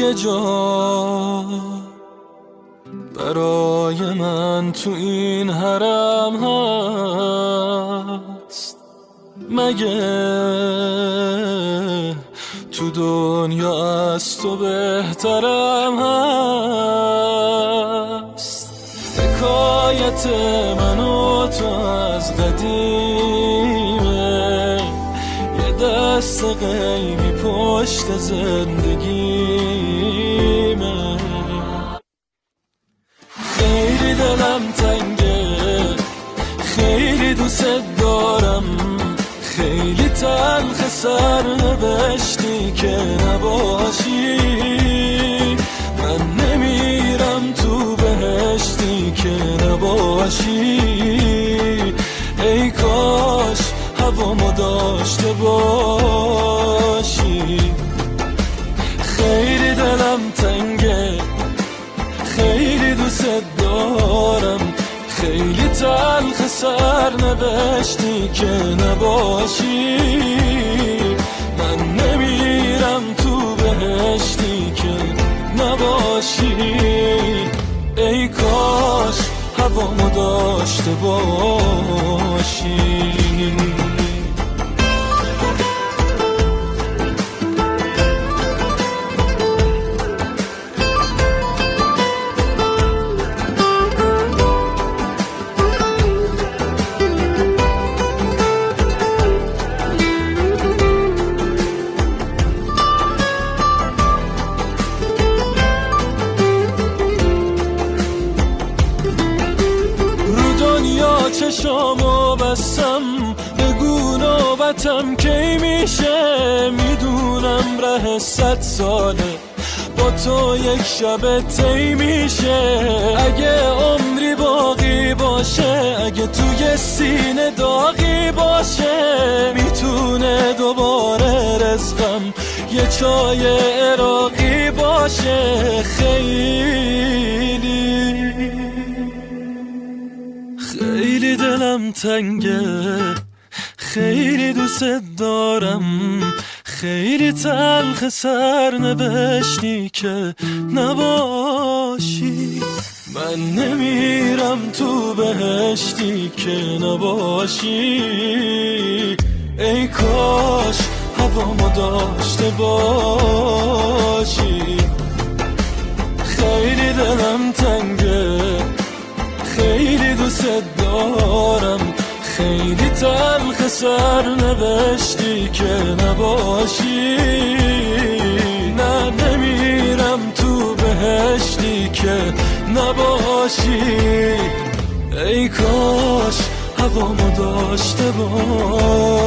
یه جا برای من تو این حرم هست، مگه تو دنیا از تو بهترم هست؟ حکایت من و تو از قدیمه، یه دست غیبی پشت زندگیمه. خیلی دلم تنگه، خیلی دوست دارم، خیلی تلخ سرنوشتی که نباشی. من نمیرم تو بهشتی که نباشی. ای کاش هوامو داشته باشی. خیلی دلم تنگه، خیلی دوست دارم، خیلی تلخ سرنوشتی که نباشی. من نمیرم تو بهشتی که نباشی. ای کاش هوامو داشته باشی. چشامو بستم، بگو نوبتم کی میشه. میدونم ره 100 ساله با تو یک شب طی میشه. اگه عمری باقی باشه، اگه توی سینه داغی باشه، میتونه دوباره رزقم یه چای عراقی باشه. خیلی دلم تنگه، خیلی دوست دارم، خیلی تلخ سرنوشتی که نباشی. من نمیرم تو بهشتی که نباشی. ای کاش هوامو داشته باشی. خیلی دلم تنگه، خیلی دوست دارم، خیلی تلخ سرنوشتی که نباشی. نه نمیرم تو بهشتی که نباشی. ای کاش هوامو داشته باشی.